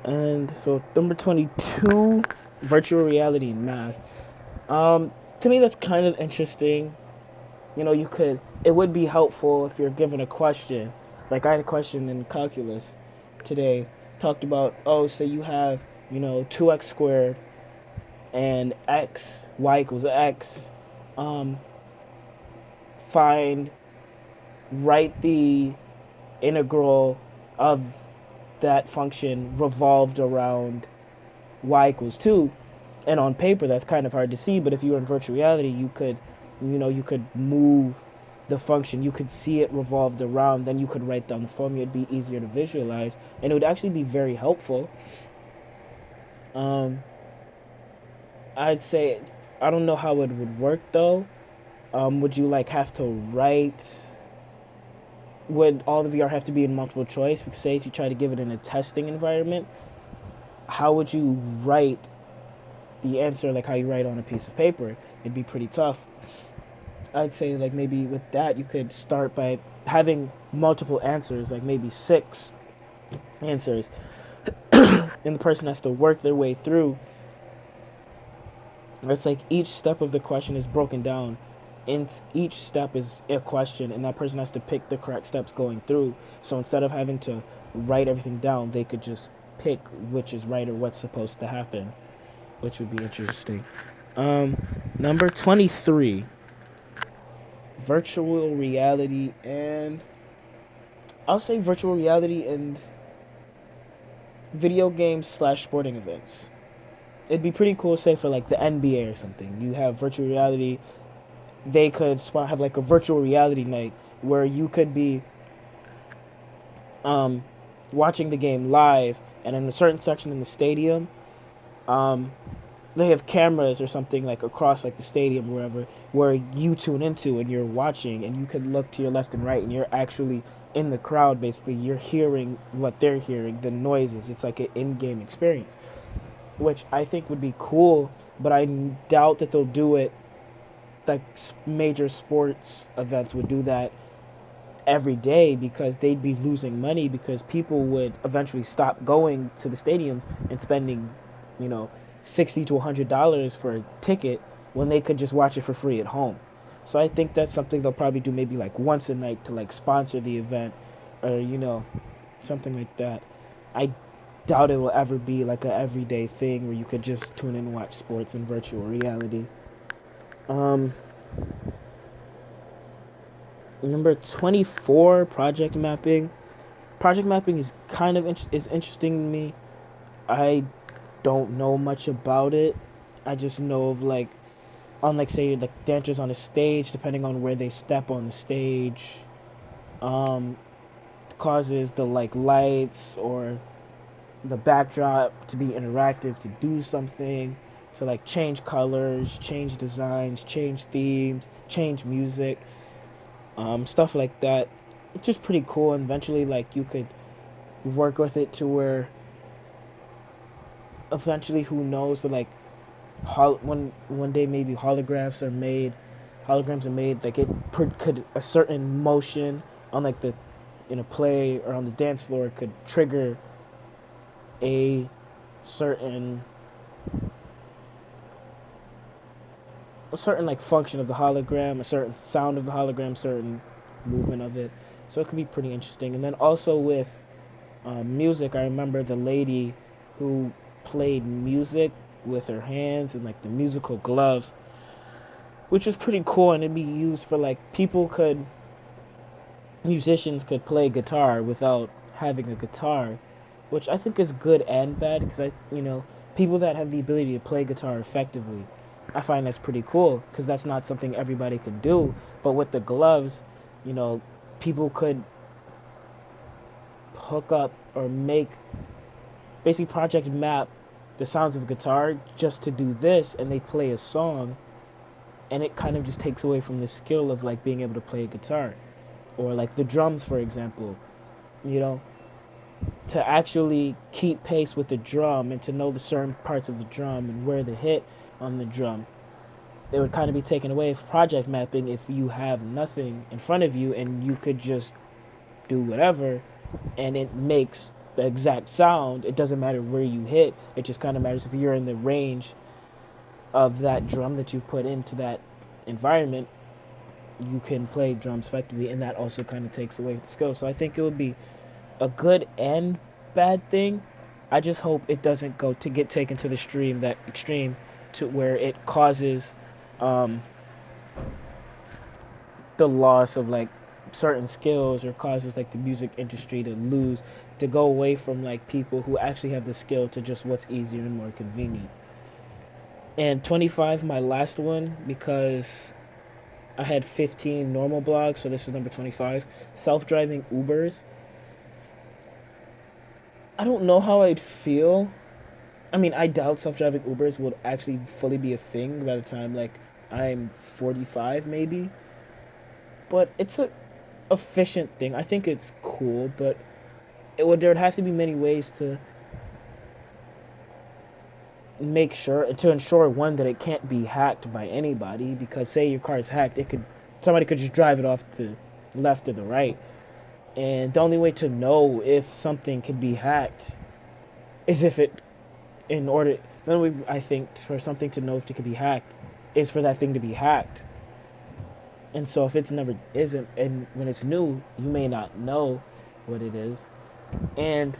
And so number 22, virtual reality in math. To me, that's kind of interesting. It would be helpful if you're given a question. Like I had a question in calculus today, talked about, oh, say you have, 2x squared and y equals x. Um, find, write the integral of that function revolved around y equals 2. And on paper, that's kind of hard to see, but if you were in virtual reality, you could move the function. You could see it revolved around, then you could write down the formula. It'd be easier to visualize, and it would actually be very helpful. Um, I'd say, I don't know how it would work though. Would you like have to write? Would all the VR have to be in multiple choice? Because say if you try to give it in a testing environment, how would you write the answer like how you write on a piece of paper? It'd be pretty tough. I'd say like maybe with that you could start by having multiple answers, like maybe six answers, and the person has to work their way through. It's like each step of the question is broken down. In each step is a question, and that person has to pick the correct steps going through. So instead of having to write everything down, they could just pick which is right or what's supposed to happen, which would be interesting. Number 23, virtual reality and I'll say virtual reality and video games slash sporting events. It'd be pretty cool, say for like the NBA or something. You have virtual reality. They could have like a virtual reality night where you could be um, watching the game live, and in a certain section in the stadium, um, they have cameras or something like across like the stadium or wherever where you tune into and you're watching, and you could look to your left and right, and you're actually in the crowd. Basically, you're hearing what they're hearing, the noises. It's like an in-game experience, which I think would be cool, but I doubt that they'll do it. Like major sports events would do that every day because they'd be losing money, because people would eventually stop going to the stadiums and spending, you know, $60 to $100 for a ticket when they could just watch it for free at home. So I think that's something they'll probably do maybe like once a night to like sponsor the event, or something like that. I doubt it will ever be like a everyday thing where you could just tune in and watch sports in virtual reality. Um, Number 24, project mapping. Project mapping is kind of is interesting to me. I don't know much about it. I just know of like, on like say like dancers on a stage, depending on where they step on the stage, um, causes the like lights or the backdrop to be interactive, to do something, to like change colors, change designs, change themes, change music, stuff like that. It's just pretty cool. And eventually, like you could work with it to where eventually, who knows, that like when one day maybe holograms are made, like could a certain motion on like the in a play or on the dance floor could trigger a certain like function of the hologram, a certain sound of the hologram, certain movement of it. So it could be pretty interesting. And then also with music, I remember the lady who played music with her hands and like the musical glove, which was pretty cool. And it'd be used for like musicians could play guitar without having a guitar, which I think is good and bad, because people that have the ability to play guitar effectively, I find that's pretty cool, because that's not something everybody could do. But with the gloves, you know, people could hook up or make, basically project map the sounds of a guitar just to do this, and they play a song, and it kind of just takes away from the skill of like being able to play a guitar. Or like the drums, for example, you know, to actually keep pace with the drum and to know the certain parts of the drum and where to hit on the drum, it would kind of be taken away from project mapping if you have nothing in front of you and you could just do whatever, and it makes the exact sound. It doesn't matter where you hit. It just kind of matters if you're in the range of that drum that you put into that environment. You can play drums effectively, and that also kind of takes away the skill. So I think it would be a good and bad thing. I just hope it doesn't go to get taken to the extreme to where it causes um, the loss of like certain skills, or causes like the music industry to go away from like people who actually have the skill to just what's easier and more convenient. And 25, my last one, because I had 15 normal blogs, so this is number 25. Self-driving Ubers. I don't know how I'd feel. I mean, I doubt self-driving Ubers will actually fully be a thing by the time like I'm 45 maybe. But it's a efficient thing. I think it's cool, but there would have to be many ways to make sure to ensure one that it can't be hacked by anybody, because say your car is hacked, somebody could just drive it off to the left or the right. And the only way to know if something can be hacked is if it in order the only way I think for something to know if it can be hacked is for that thing to be hacked. And so if it's never isn't, and when it's new, you may not know what it is. And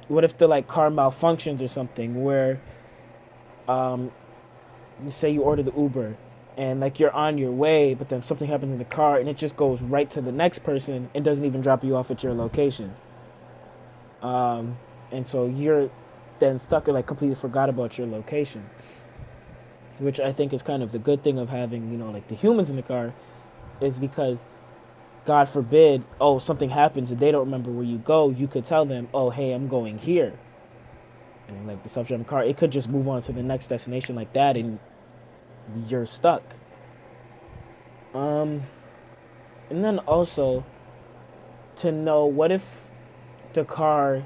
what if the like car malfunctions or something where you say you order the Uber and like you're on your way, but then something happens in the car and it just goes right to the next person and doesn't even drop you off at your location. And so you're then stuck and like completely forgot about your location, which I think is kind of the good thing of having, like the humans in the car, is because God forbid, something happens and they don't remember where you go, you could tell them, hey, I'm going here. And like the self-driving car, it could just move on to the next destination like that, and you're stuck. And then also to know, what if the car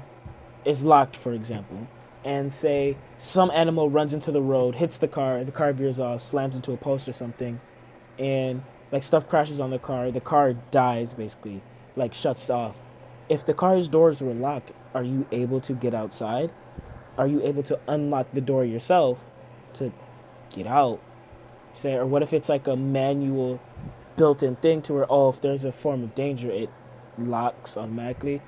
is locked, for example, and say some animal runs into the road, hits the car veers off, slams into a post or something, and like stuff crashes on the car dies basically, like shuts off. If the car's doors were locked, are you able to get outside? Are you able to unlock the door yourself to get out? Say, or what if it's like a manual built-in thing to where, if there's a form of danger, it locks automatically?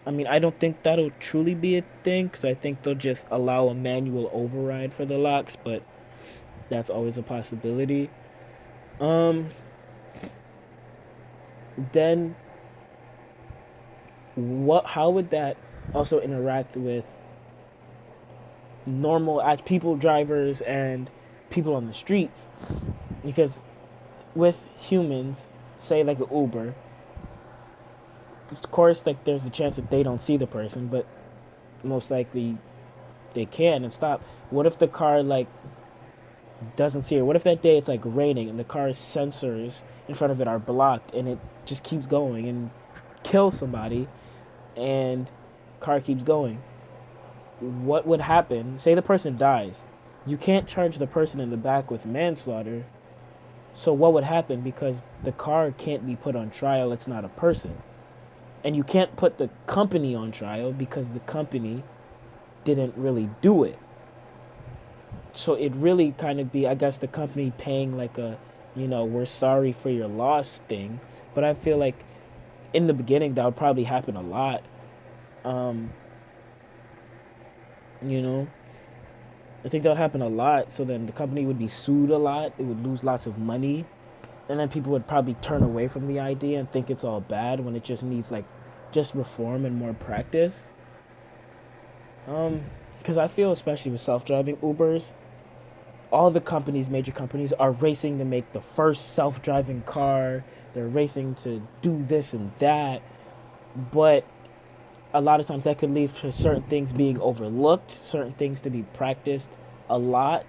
I mean, I don't think that'll truly be a thing, because I think they'll just allow a manual override for the locks, but that's always a possibility. Then how would that also interact with normal people, drivers, and people on the streets? Because with humans, say like an Uber, of course, like there's the chance that they don't see the person, but most likely they can and stop. What if the car like doesn't see her? What if that day it's like raining and the car's sensors in front of it are blocked and it just keeps going and kills somebody, and the car keeps going? What would happen? Say the person dies. You can't charge the person in the back with manslaughter. So what would happen? Because the car can't be put on trial, it's not a person. And you can't put the company on trial because the company didn't really do it. So it really kind of be, I guess, the company paying like a, we're sorry for your loss thing. But I feel like in the beginning that would probably happen a lot. I think that would happen a lot. So then the company would be sued a lot. It would lose lots of money. And then people would probably turn away from the idea and think it's all bad when it just needs like just reform and more practice. Because I feel, especially with self-driving Ubers, all the companies, major companies, are racing to make the first self-driving car. They're racing to do this and that. But a lot of times that could lead to certain things being overlooked, certain things to be practiced a lot.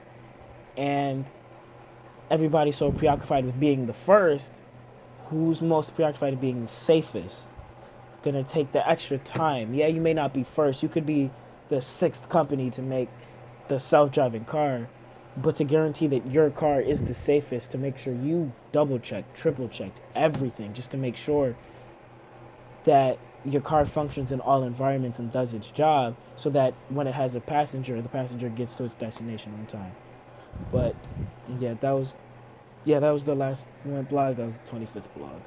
And everybody's so preoccupied with being the first, who's most preoccupied with being the safest? Gonna take the extra time. Yeah, you may not be first. You could be the sixth company to make the self-driving car, but to guarantee that your car is the safest, to make sure you double-checked, triple-checked everything, just to make sure that your car functions in all environments and does its job, so that when it has a passenger, the passenger gets to its destination on time. But yeah, that was the last blog. That was the 25th blog.